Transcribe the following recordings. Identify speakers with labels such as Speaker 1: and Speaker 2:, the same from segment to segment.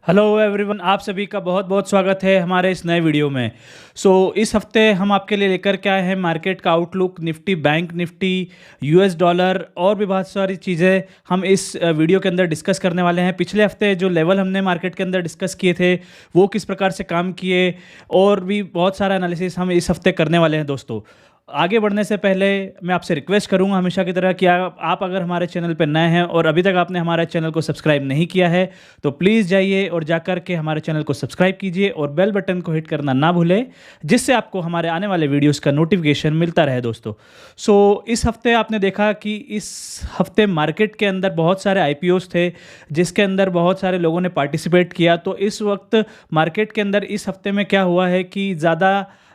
Speaker 1: Hello everyone, आप सभी का बहुत बहुत स्वागत है हमारे इस नए वीडियो में। इस हफ्ते हम आपके लिए लेकर के आए हैं मार्केट का outlook, Nifty, bank Nifty, US dollar और भी बहुत सारी चीज़ें हम इस वीडियो के अंदर डिस्कस करने वाले हैं। पिछले हफ्ते जो लेवल हमने मार्केट के अंदर डिस्कस किए थे वो किस प्रकार से काम किए और भी बहुत सारा एनालिसिस हम इस हफ्ते करने वाले हैं। दोस्तों, आगे बढ़ने से पहले मैं आपसे रिक्वेस्ट करूंगा हमेशा की तरह कि आप अगर हमारे चैनल पर नए हैं और अभी तक आपने हमारे चैनल को सब्सक्राइब नहीं किया है तो प्लीज़ जाइए और जाकर के हमारे चैनल को सब्सक्राइब कीजिए और बेल बटन को हिट करना ना भूलें, जिससे आपको हमारे आने वाले वीडियोस का नोटिफिकेशन मिलता रहे। दोस्तों, इस हफ्ते आपने देखा कि इस हफ्ते मार्केट के अंदर बहुत सारे आईपीओस थे जिसके अंदर बहुत सारे लोगों ने पार्टिसिपेट किया। तो इस वक्त मार्केट के अंदर इस हफ्ते में क्या हुआ है कि ज़्यादा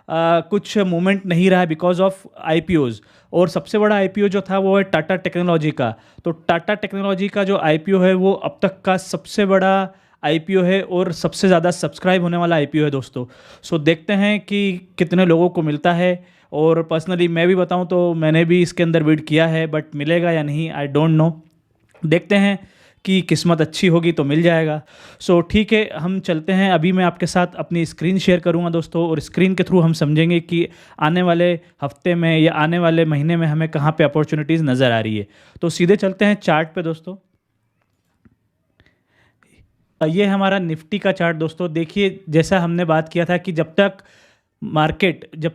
Speaker 1: कुछ मूवमेंट नहीं रहा है बिकॉज ऑफ आईपीओज। और सबसे बड़ा आईपीओ जो था वो है टाटा टेक्नोलॉजी का। तो टाटा टेक्नोलॉजी का जो आईपीओ है वो अब तक का सबसे बड़ा आईपीओ है और सबसे ज़्यादा सब्सक्राइब होने वाला आईपीओ है। दोस्तों, देखते हैं कि कितने लोगों को मिलता है। और पर्सनली मैं भी बताऊं तो मैंने भी इसके अंदर बिड किया है, बट मिलेगा या नहीं आई डोंट नो। देखते हैं कि किस्मत अच्छी होगी तो मिल जाएगा। ठीक है, हम चलते हैं। अभी मैं आपके साथ अपनी स्क्रीन शेयर करूंगा दोस्तों, और स्क्रीन के थ्रू हम समझेंगे कि आने वाले हफ्ते में या आने वाले महीने में हमें कहाँ पे अपॉर्चुनिटीज़ नज़र आ रही है। तो सीधे चलते हैं चार्ट पे दोस्तों। ये हमारा निफ्टी का चार्ट दोस्तों। देखिए, जैसा हमने बात किया था कि जब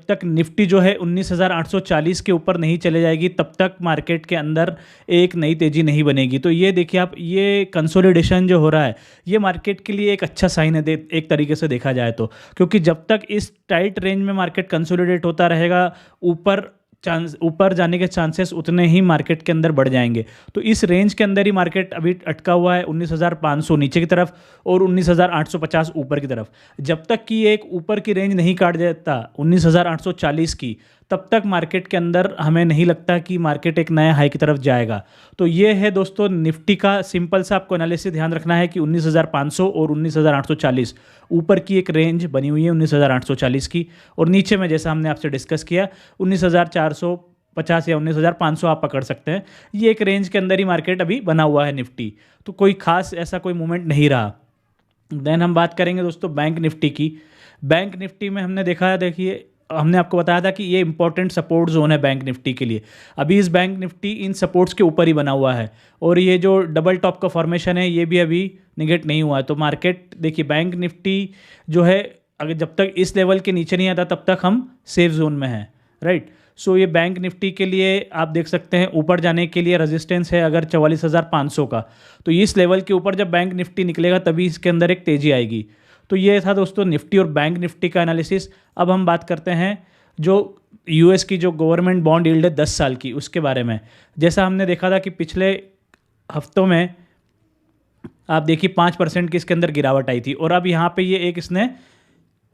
Speaker 1: तक निफ्टी जो है 19,840 के ऊपर नहीं चले जाएगी तब तक मार्केट के अंदर एक नई तेज़ी नहीं बनेगी। तो ये देखिए आप, ये कंसोलिडेशन जो हो रहा है ये मार्केट के लिए एक अच्छा साइन है एक तरीके से देखा जाए तो, क्योंकि जब तक इस टाइट रेंज में मार्केट कंसोलिडेट होता रहेगा ऊपर जाने के चांसेस उतने ही मार्केट के अंदर बढ़ जाएंगे। तो इस रेंज के अंदर ही मार्केट अभी अटका हुआ है, 19,500 नीचे की तरफ और 19,850 ऊपर की तरफ। जब तक कि एक ऊपर की रेंज नहीं काट देता 19,840 की, तब तक मार्केट के अंदर हमें नहीं लगता कि मार्केट एक नया हाई की तरफ जाएगा। तो ये है दोस्तों निफ्टी का सिंपल सा आपको एनालिसिस ध्यान रखना है कि 19,500 और 19,840 ऊपर की एक रेंज बनी हुई है 19,840 की, और नीचे में जैसा हमने आपसे डिस्कस किया 19,450 या 19,500 आप पकड़ सकते हैं। ये एक रेंज के अंदर ही मार्केट अभी बना हुआ है निफ्टी। तो कोई खास ऐसा कोई मूवमेंट नहीं रहा। देन हम बात करेंगे दोस्तों बैंक निफ्टी की। बैंक निफ्टी में हमने देखा है, देखिए हमने आपको बताया था कि ये इंपॉर्टेंट सपोर्ट जोन है बैंक निफ्टी के लिए। अभी इस बैंक निफ्टी इन सपोर्ट्स के ऊपर ही बना हुआ है, और ये जो डबल टॉप का फॉर्मेशन है ये भी अभी निगेट नहीं हुआ है। तो मार्केट देखिए, बैंक निफ्टी जो है अगर जब तक इस लेवल के नीचे नहीं आता तब तक हम सेफ जोन में हैं, राइट। ये बैंक निफ्टी के लिए आप देख सकते हैं ऊपर जाने के लिए रेजिस्टेंस है अगर 44,500 का। तो इस लेवल के ऊपर जब बैंक निफ्टी निकलेगा तभी इसके अंदर एक तेज़ी आएगी। तो ये था दोस्तों निफ्टी और बैंक निफ्टी का एनालिसिस। अब हम बात करते हैं जो यूएस की जो गवर्नमेंट बॉन्ड यील्ड है 10 साल की, उसके बारे में। जैसा हमने देखा था कि पिछले हफ्तों में आप देखिए 5% की इसके अंदर गिरावट आई थी, और अब यहाँ पे ये एक इसने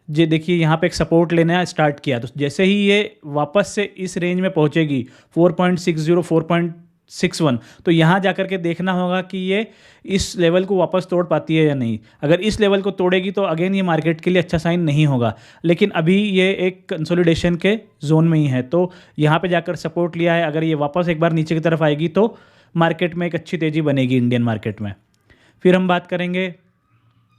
Speaker 1: जे देखिए यहाँ पे एक सपोर्ट लेना स्टार्ट किया। तो जैसे ही ये वापस से इस रेंज में पहुँचेगी 4.60 4.61, तो यहाँ जाकर के देखना होगा कि ये इस लेवल को वापस तोड़ पाती है या नहीं। अगर इस लेवल को तोड़ेगी तो अगेन ये मार्केट के लिए अच्छा साइन नहीं होगा, लेकिन अभी ये एक कंसोलिडेशन के जोन में ही है। तो यहाँ पे जाकर सपोर्ट लिया है, अगर ये वापस एक बार नीचे की तरफ आएगी तो मार्केट में एक अच्छी तेज़ी बनेगी इंडियन मार्केट में। फिर हम बात करेंगे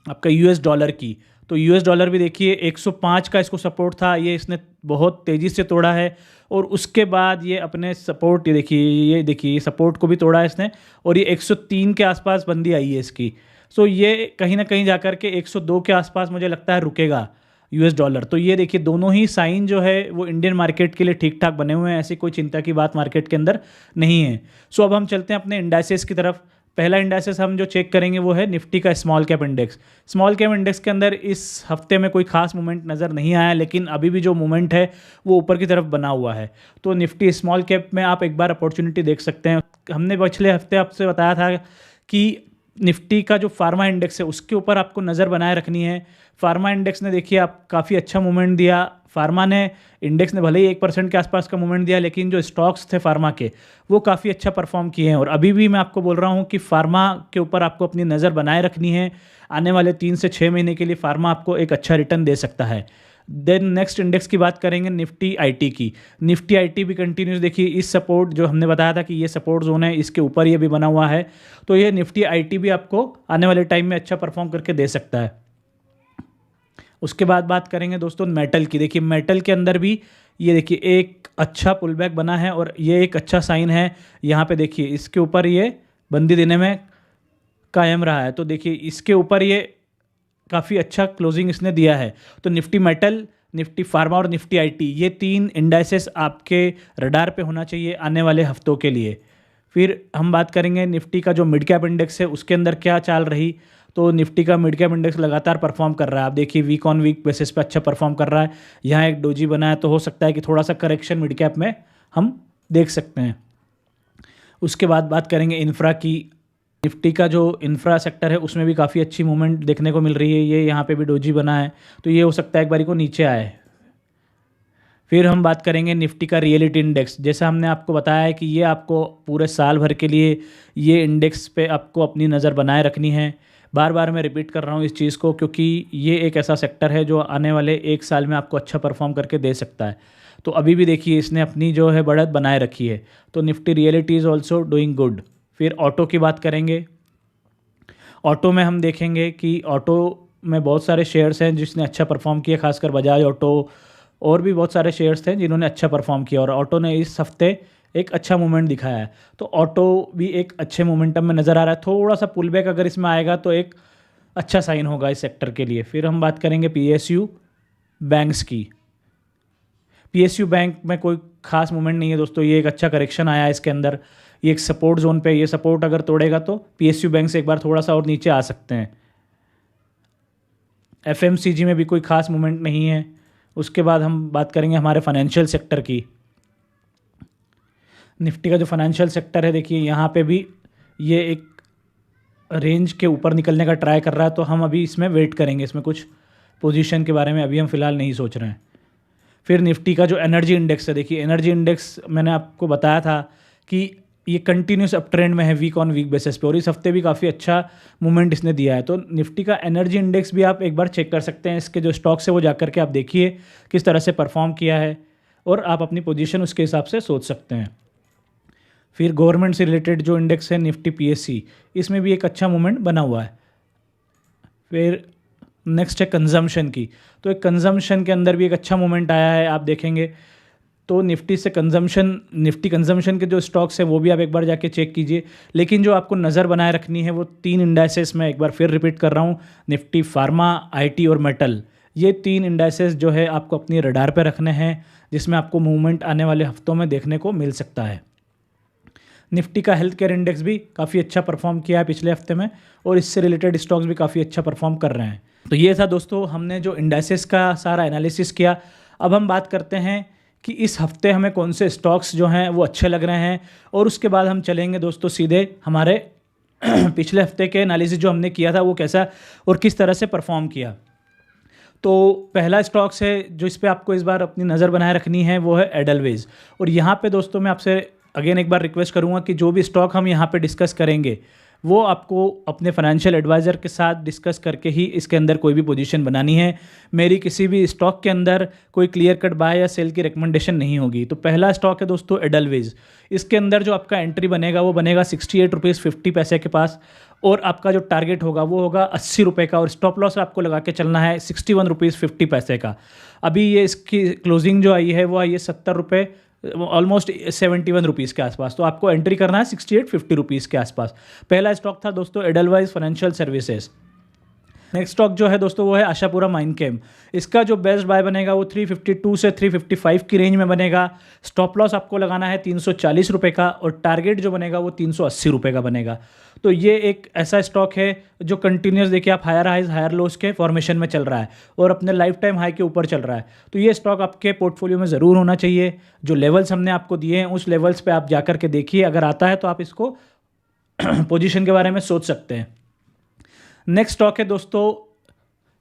Speaker 1: आपका यूएस डॉलर की। तो यूएस डॉलर भी देखिए 105 का इसको सपोर्ट था, ये इसने बहुत तेज़ी से तोड़ा है, और उसके बाद ये अपने सपोर्ट ये देखिए सपोर्ट को भी तोड़ा है इसने, और ये 103 के आसपास बंदी आई है इसकी। ये कहीं ना कहीं जाकर के 102 के आसपास मुझे लगता है रुकेगा यूएस डॉलर। तो ये देखिए दोनों ही साइन जो है वो इंडियन मार्केट के लिए ठीक ठाक बने हुए हैं, ऐसी कोई चिंता की बात मार्केट के अंदर नहीं है। अब हम चलते हैं अपने इंडाइसेस की तरफ। पहला इंडाइसेस हम जो चेक करेंगे वो है निफ्टी का small cap index. Small cap index के अंदर इस हफ्ते में कोई खास मूवमेंट नज़र नहीं आया, लेकिन अभी भी जो मूवमेंट है वो ऊपर की तरफ बना हुआ है। तो निफ्टी स्मॉल कैप में आप एक बार अपॉर्चुनिटी देख सकते हैं। हमने पिछले हफ्ते आपसे बताया था कि निफ्टी का जो फार्मा इंडेक्स है उसके ऊपर आपको नज़र बनाए रखनी है। फार्मा इंडेक्स ने देखिए आप काफ़ी अच्छा मूवमेंट दिया। फार्मा ने इंडेक्स ने भले ही 1% के आसपास का मूवमेंट दिया, लेकिन जो स्टॉक्स थे फार्मा के वो काफ़ी अच्छा परफॉर्म किए हैं। और अभी भी मैं आपको बोल रहा हूँ कि फार्मा के ऊपर आपको अपनी नज़र बनाए रखनी है। आने वाले 3 से 6 महीने के लिए फार्मा आपको एक अच्छा रिटर्न दे सकता है। देन नेक्स्ट इंडेक्स की बात करेंगे निफ्टी आईटी की। निफ्टी आईटी भी कंटिन्यूस देखिए इस सपोर्ट जो हमने बताया था कि ये सपोर्ट जोन है, इसके ऊपर ये भी बना हुआ है, तो ये निफ्टी आईटी भी आपको आने वाले टाइम में अच्छा परफॉर्म करके दे सकता है। उसके बाद बात करेंगे दोस्तों मेटल की। देखिए मेटल के अंदर भी ये देखिए एक अच्छा पुलबैक बना है और ये एक अच्छा साइन है। यहाँ पे देखिए इसके ऊपर ये बंदी देने में कायम रहा है, तो देखिए इसके ऊपर ये काफ़ी अच्छा क्लोजिंग इसने दिया है। तो निफ्टी मेटल, निफ्टी फार्मा और निफ्टी आईटी, ये 3 इंडाइसेस आपके रडार पे होना चाहिए आने वाले हफ्तों के लिए। फिर हम बात करेंगे निफ्टी का जो मिड कैप इंडेक्स है उसके अंदर क्या चाल रही। तो निफ्टी का मिड कैप इंडेक्स लगातार परफॉर्म कर रहा है। आप देखिए वीक ऑन वीक बेसिस पे अच्छा परफॉर्म कर रहा है। यहाँ एक डोजी बना है, तो हो सकता है कि थोड़ा सा करेक्शन मिड कैप में हम देख सकते हैं। उसके बाद बात करेंगे इंफ्रा की। निफ्टी का जो इंफ्रा सेक्टर है उसमें भी काफ़ी अच्छी मूवमेंट देखने को मिल रही है। ये यहाँ पे भी डोजी बना है, तो ये हो सकता है एक बारी को नीचे आए। फिर हम बात करेंगे निफ्टी का रियलिटी इंडेक्स। जैसा हमने आपको बताया है कि ये आपको पूरे साल भर के लिए ये इंडेक्स पे आपको अपनी नज़र बनाए रखनी है। बार बार मैं रिपीट कर रहा हूँ इस चीज़ को, क्योंकि ये एक ऐसा सेक्टर है जो आने वाले 1 साल में आपको अच्छा परफॉर्म करके दे सकता है। तो अभी भी देखिए इसने अपनी जो है बढ़त बनाए रखी है, तो Nifty reality is also doing good. फिर ऑटो की बात करेंगे। ऑटो में हम देखेंगे कि ऑटो में बहुत सारे शेयर्स हैं जिसने अच्छा परफॉर्म किया, खासकर बजाज ऑटो, और भी बहुत सारे शेयर्स थे जिन्होंने अच्छा परफॉर्म किया, और ऑटो ने इस हफ्ते एक अच्छा मूवमेंट दिखाया है। तो ऑटो भी एक अच्छे मोमेंटम में नज़र आ रहा है। थोड़ा सा पुल बैक अगर इसमें आएगा तो एक अच्छा साइन होगा इस सेक्टर के लिए। फिर हम बात करेंगे पीएसयू बैंक्स की। पीएसयू बैंक में कोई खास मूवमेंट नहीं है दोस्तों, ये एक अच्छा करेक्शन आया है इसके अंदर। ये एक सपोर्ट जोन पे, ये सपोर्ट अगर तोड़ेगा तो पीएसयू बैंक से एक बार थोड़ा सा और नीचे आ सकते हैं। एफएमसीजी में भी कोई खास मूवमेंट नहीं है। उसके बाद हम बात करेंगे हमारे फाइनेंशियल सेक्टर की। निफ्टी का जो फाइनेंशियल सेक्टर है देखिए यहाँ पे भी ये एक रेंज के ऊपर निकलने का ट्राई कर रहा है, तो हम अभी इसमें वेट करेंगे। इसमें कुछ पोजीशन के बारे में अभी हम फिलहाल नहीं सोच रहे हैं। फिर निफ्टी का जो एनर्जी इंडेक्स है, देखिए एनर्जी इंडेक्स मैंने आपको बताया था कि ये कंटिन्यूस अप ट्रेंड में है वीक ऑन वीक बेसिस पे, और इस हफ्ते भी काफ़ी अच्छा मूवमेंट इसने दिया है। तो निफ्टी का एनर्जी इंडेक्स भी आप एक बार चेक कर सकते हैं। इसके जो स्टॉक्स है वो जाकर के आप देखिए किस तरह से परफॉर्म किया है, और आप अपनी पोजीशन उसके हिसाब से सोच सकते हैं। फिर गवर्नमेंट से रिलेटेड जो इंडेक्स है निफ्टी पीएससी, इसमें भी एक अच्छा मूवमेंट बना हुआ है। फिर नेक्स्ट है कंजम्पशन की। तो एक कंजम्पशन के अंदर भी एक अच्छा मूवमेंट आया है, आप देखेंगे तो निफ्टी से निफ्टी कंजम्पशन के जो स्टॉक्स हैं वो भी आप एक बार जाके चेक कीजिए। लेकिन जो आपको नज़र बनाए रखनी है वो 3 इंडाइसेस में एक बार फिर रिपीट कर रहा हूँ, निफ्टी फार्मा, आईटी और मेटल। ये 3 इंडाइसेस जो है आपको अपनी रडार पे रखने हैं, जिसमें आपको मूवमेंट आने वाले हफ्तों में देखने को मिल सकता है। निफ्टी का हेल्थ केयर इंडेक्स भी काफ़ी अच्छा परफॉर्म किया है पिछले हफ्ते में, और इससे रिलेटेड स्टॉक्स भी काफ़ी अच्छा परफॉर्म कर रहे हैं। तो ये था दोस्तों, हमने जो इंडाइसेस का सारा एनालिसिस किया। अब हम बात करते हैं कि इस हफ्ते हमें कौन से स्टॉक्स जो हैं वो अच्छे लग रहे हैं, और उसके बाद हम चलेंगे दोस्तों सीधे हमारे पिछले हफ्ते के एनालिसिस जो हमने किया था वो कैसा और किस तरह से परफॉर्म किया। तो पहला स्टॉक्स है जो इस पर आपको इस बार अपनी नज़र बनाए रखनी है वो है एडलवेज। और यहाँ पे दोस्तों मैं आपसे अगेन एक बार रिक्वेस्ट करूँगा कि जो भी स्टॉक हम यहाँ पे डिस्कस करेंगे वो आपको अपने फाइनेंशियल एडवाइज़र के साथ डिस्कस करके ही इसके अंदर कोई भी पोजीशन बनानी है। मेरी किसी भी स्टॉक के अंदर कोई क्लियर कट बाय या सेल की रिकमेंडेशन नहीं होगी। तो पहला स्टॉक है दोस्तों एडलवेज। इसके अंदर जो आपका एंट्री बनेगा वो बनेगा 68 रुपीज़ 50 पैसे के पास, और आपका जो टारगेट होगा वो होगा 80 रुपये का, और स्टॉप लॉस आपको लगा के चलना है 61 रुपीज़ 50 पैसे का। अभी ये इसकी क्लोजिंग जो आई है वो आई है 70 रुपये, ऑलमोस्ट 71 रुपीज़ के आसपास। तो आपको एंट्री करना है 68-50 रुपीज़ के आसपास। पहला स्टॉक था दोस्तों Edelweiss financial services. Next stock जो है दोस्तों वो है आशापुरा माइनकेम। इसका जो बेस्ट बाय बनेगा वो 352 से 355 की रेंज में बनेगा। स्टॉप लॉस आपको लगाना है 340 रुपये का, और टारगेट जो बनेगा वो 380 रुपये का बनेगा। तो ये एक ऐसा स्टॉक है जो कंटिन्यूस देखिए आप हायर हाइज हायर लोस के फॉर्मेशन में चल रहा है, और अपने लाइफ टाइम हाई के ऊपर चल रहा है। तो ये स्टॉक आपके पोर्टफोलियो में ज़रूर होना चाहिए। जो लेवल्स हमने आपको दिए हैं उस लेवल्स पे आप जाकर के देखिए, अगर आता है तो आप इसको पोजीशन के बारे में सोच सकते हैं। नेक्स्ट स्टॉक है दोस्तों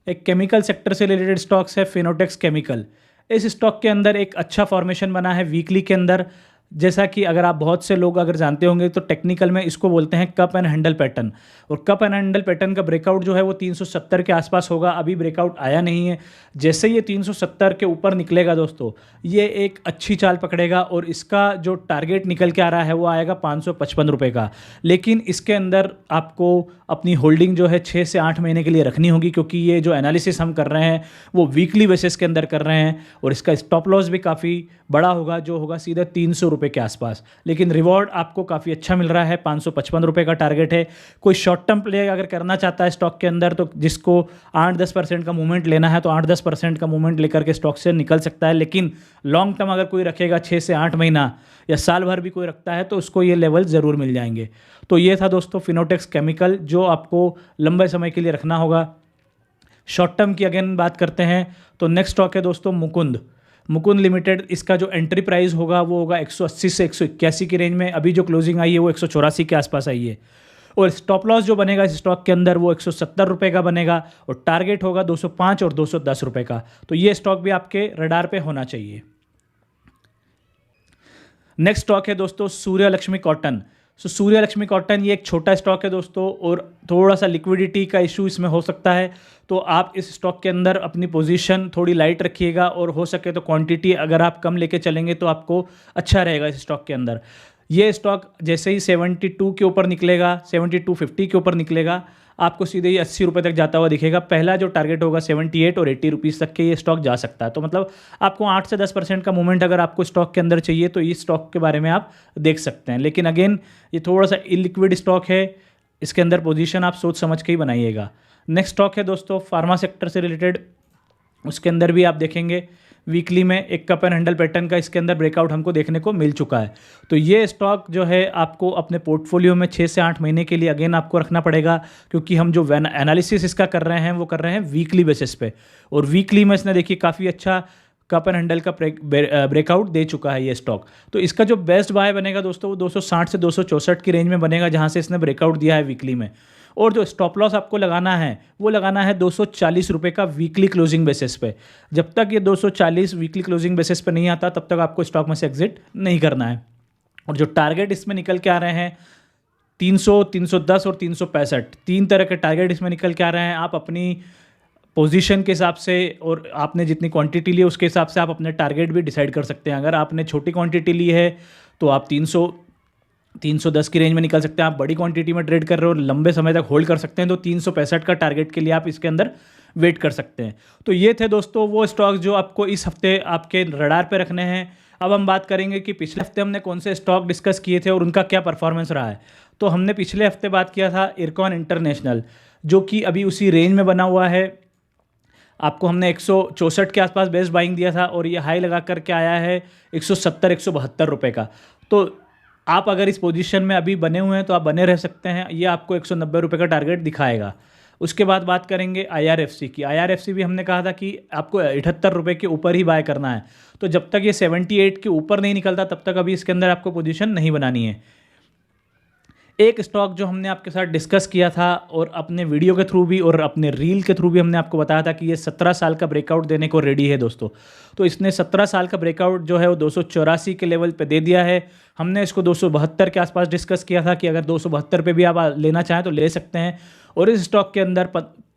Speaker 1: एक केमिकल सेक्टर से रिलेटेड स्टॉक्स है फिनोटेक्स केमिकल। इस स्टॉक के अंदर एक अच्छा फॉर्मेशन बना है वीकली के अंदर। जैसा कि अगर आप बहुत से लोग अगर जानते होंगे तो टेक्निकल में इसको बोलते हैं कप एंड हैंडल पैटर्न। और कप एंड हैंडल पैटर्न का ब्रेकआउट जो है वो 370 के आसपास होगा, अभी ब्रेकआउट आया नहीं है। जैसे ये 370 के ऊपर निकलेगा दोस्तों, ये एक अच्छी चाल पकड़ेगा और इसका जो टारगेट निकल के आ रहा है वो आएगा 555 रुपये का। लेकिन इसके अंदर आपको अपनी होल्डिंग जो है 6 से 8 महीने के लिए रखनी होगी, क्योंकि ये जो एनालिसिस हम कर रहे हैं वो वीकली बेसिस के अंदर कर रहे हैं और इसका स्टॉप लॉस भी काफ़ी बड़ा होगा, जो होगा सीधे 300 रुपये के आसपास। लेकिन रिवॉर्ड आपको काफ़ी अच्छा मिल रहा है, 555 रुपये का टारगेट है। कोई शॉर्ट टर्म प्ले अगर करना चाहता है स्टॉक के अंदर, तो जिसको 8-10% का मूवमेंट लेना है तो 8-10% का मूवमेंट लेकर के स्टॉक से निकल सकता है। लेकिन लॉन्ग टर्म अगर कोई रखेगा 6 से 8 महीना या साल भर भी कोई रखता है तो उसको ये लेवल ज़रूर मिल जाएंगे। तो ये था दोस्तों फिनोटेक्स केमिकल, जो आपको लंबे समय के लिए रखना होगा। शॉर्ट टर्म की अगेन बात करते हैं तो नेक्स्ट स्टॉक है दोस्तों मुकुंद लिमिटेड। इसका जो एंट्री प्राइस होगा वो होगा 180 से 181 की रेंज में। अभी जो क्लोजिंग आई है वो 184 के आसपास आई है। और स्टॉप लॉस जो बनेगा इस स्टॉक के अंदर वो 170 रुपये का बनेगा और टारगेट होगा 205 और 210 रुपये का। तो ये स्टॉक भी आपके रडार पे होना चाहिए। नेक्स्ट स्टॉक है दोस्तों सूर्यलक्ष्मी कॉटन। सूर्यलक्ष्मी कॉटन ये एक छोटा स्टॉक है दोस्तों और थोड़ा सा लिक्विडिटी का इशू इसमें हो सकता है, तो आप इस स्टॉक के अंदर अपनी पोजीशन थोड़ी लाइट रखिएगा और हो सके तो क्वांटिटी अगर आप कम लेके चलेंगे तो आपको अच्छा रहेगा इस स्टॉक के अंदर। ये स्टॉक जैसे ही 72 के ऊपर निकलेगा, 72.50 के ऊपर निकलेगा, आपको सीधे ही 80 रुपये तक जाता हुआ दिखेगा। पहला जो टारगेट होगा 78 और 80 रुपीज़ तक के ये स्टॉक जा सकता है। तो मतलब आपको 8 से 10% का मूवमेंट अगर आपको स्टॉक के अंदर चाहिए तो इस स्टॉक के बारे में आप देख सकते हैं। लेकिन अगेन ये थोड़ा सा इलिक्विड स्टॉक है, इसके अंदर पोजीशन आप सोच समझ के ही बनाइएगा। नेक्स्ट स्टॉक है दोस्तों फार्मा सेक्टर से रिलेटेड। उसके अंदर भी आप देखेंगे वीकली में एक कप एंड हैंडल पैटर्न का इसके अंदर ब्रेकआउट हमको देखने को मिल चुका है। तो ये स्टॉक जो है आपको अपने पोर्टफोलियो में 6 से 8 महीने के लिए अगेन आपको रखना पड़ेगा, क्योंकि हम जो एनालिसिस इसका कर रहे हैं वो कर रहे हैं वीकली बेसिस पे। और वीकली में इसने देखिए काफ़ी अच्छा कप एंड हैंडल का ब्रेकआउट दे चुका है ये स्टॉक। तो इसका जो बेस्ट बाय बनेगा दोस्तों वो 260 से 264 की रेंज में बनेगा, जहाँ से इसने ब्रेकआउट दिया है वीकली में। और जो स्टॉप लॉस आपको लगाना है वो लगाना है 240 रुपये का वीकली क्लोजिंग बेसिस पे। जब तक ये 240 वीकली क्लोजिंग बेसिस पे नहीं आता तब तक आपको स्टॉक में से एग्जिट नहीं करना है। और जो टारगेट इसमें निकल के आ रहे हैं 300, 310 और 365, 3 तरह के टारगेट इसमें निकल के आ रहे हैं। आप अपनी पोजीशन के हिसाब से और आपने जितनी क्वांटिटी ली है उसके हिसाब से आप अपने टारगेट भी डिसाइड कर सकते हैं। अगर आपने छोटी क्वांटिटी ली है तो आप 310 की रेंज में निकल सकते हैं। आप बड़ी क्वांटिटी में ट्रेड कर रहे हो, लंबे समय तक होल्ड कर सकते हैं, तो 365 का टारगेट के लिए आप इसके अंदर वेट कर सकते हैं। तो ये थे दोस्तों वो स्टॉक जो आपको इस हफ्ते आपके रडार पे रखने हैं। अब हम बात करेंगे कि पिछले हफ्ते हमने कौन से स्टॉक डिस्कस किए थे और उनका क्या परफॉर्मेंस रहा है। तो हमने पिछले हफ्ते बात किया था इरकॉन इंटरनेशनल, जो कि अभी उसी रेंज में बना हुआ है। आपको हमने 164 के आसपास बेस्ट बाइंग दिया था और ये हाई लगा करके आया है 170-172 रुपये का। तो आप अगर इस पोजीशन में अभी बने हुए हैं तो आप बने रह सकते हैं। ये आपको 190 रुपये का टारगेट दिखाएगा। उसके बाद बात करेंगे IRFC की। IRFC भी हमने कहा था कि आपको 78 रुपये के ऊपर ही बाय करना है। तो जब तक ये 78 के ऊपर नहीं निकलता तब तक अभी इसके अंदर आपको पोजीशन नहीं बनानी है। एक स्टॉक जो हमने आपके साथ डिस्कस किया था और अपने वीडियो के थ्रू भी और अपने रील के थ्रू भी हमने आपको बताया था कि ये 17 साल का ब्रेकआउट देने को रेडी है दोस्तों। तो इसने 17 साल का ब्रेकआउट जो है वो 284 के लेवल पे दे दिया है। हमने इसको 272 के आसपास डिस्कस किया था कि अगर 272 पे भी आप लेना चाहें तो ले सकते हैं। और इस स्टॉक के अंदर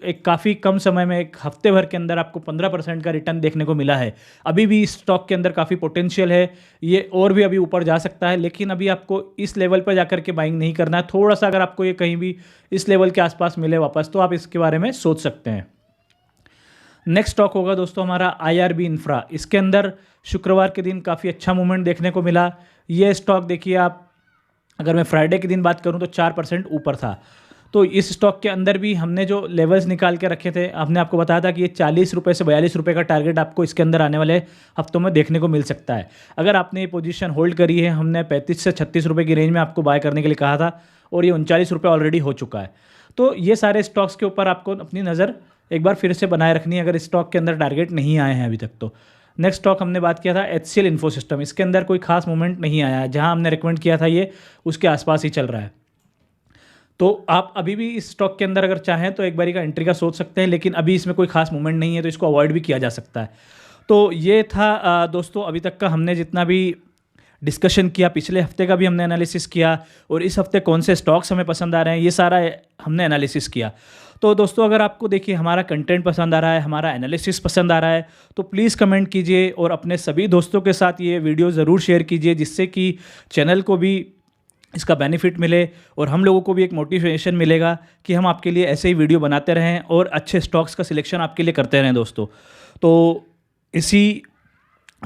Speaker 1: एक काफ़ी कम समय में, एक हफ्ते भर के अंदर आपको 15% का रिटर्न देखने को मिला है। अभी भी इस स्टॉक के अंदर काफ़ी पोटेंशियल है, ये और भी अभी ऊपर जा सकता है, लेकिन अभी आपको इस लेवल पर जाकर के बाइंग नहीं करना है। थोड़ा सा अगर आपको ये कहीं भी इस लेवल के आसपास मिले वापस तो आप इसके बारे में सोच सकते हैं। नेक्स्ट स्टॉक होगा दोस्तों हमारा IRB इंफ्रा। इसके अंदर शुक्रवार के दिन काफ़ी अच्छा मूवमेंट देखने को मिला। ये स्टॉक देखिए आप, अगर मैं फ्राइडे के दिन बात करूं तो 4% ऊपर था। तो इस स्टॉक के अंदर भी हमने जो लेवल्स निकाल के रखे थे, हमने आपको बताया था कि ये 40 रुपये से 42 रुपये का टारगेट आपको इसके अंदर आने वाले हफ्तों में देखने को मिल सकता है। अगर आपने ये पोजीशन होल्ड करी है, हमने 35 से 36 रुपये की रेंज में आपको बाय करने के लिए कहा था और ये 39 रुपये ऑलरेडी हो चुका है। तो ये सारे स्टॉक्स के ऊपर आपको अपनी नज़र एक बार फिर से बनाए रखनी है अगर इस स्टॉक के अंदर टारगेट नहीं आए हैं अभी तक। तो नेक्स्ट स्टॉक हमने बात किया था HCL इन्फोसिस्टम। इसके अंदर कोई खास मूवमेंट नहीं आया है, जहां हमने रिकमेंड किया था ये उसके आसपास ही चल रहा है। तो आप अभी भी इस स्टॉक के अंदर अगर चाहें तो एक बारी का एंट्री का सोच सकते हैं, लेकिन अभी इसमें कोई खास मूवमेंट नहीं है तो इसको अवॉइड भी किया जा सकता है। तो ये था दोस्तों अभी तक का हमने जितना भी डिस्कशन किया, पिछले हफ्ते का भी हमने एनालिसिस किया, और इस हफ्ते कौन से स्टॉक्स हमें पसंद आ रहे हैं, ये सारा हमने एनालिसिस किया। तो दोस्तों अगर आपको देखिए हमारा कंटेंट पसंद आ रहा है, हमारा एनालिसिस पसंद आ रहा है, तो प्लीज़ कमेंट कीजिए और अपने सभी दोस्तों के साथ ये वीडियो ज़रूर शेयर कीजिए, जिससे कि चैनल को भी इसका बेनिफिट मिले और हम लोगों को भी एक मोटिवेशन मिलेगा कि हम आपके लिए ऐसे ही वीडियो बनाते रहें और अच्छे स्टॉक्स का सिलेक्शन आपके लिए करते रहें दोस्तों। तो इसी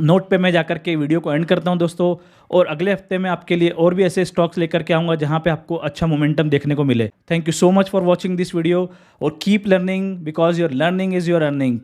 Speaker 1: नोट पे मैं जाकर के वीडियो को एंड करता हूं दोस्तों, और अगले हफ्ते में आपके लिए और भी ऐसे स्टॉक्स लेकर के आऊँगा जहां पे आपको अच्छा मोमेंटम देखने को मिले। Thank you so much for watching this video, और keep learning because your learning is your earning.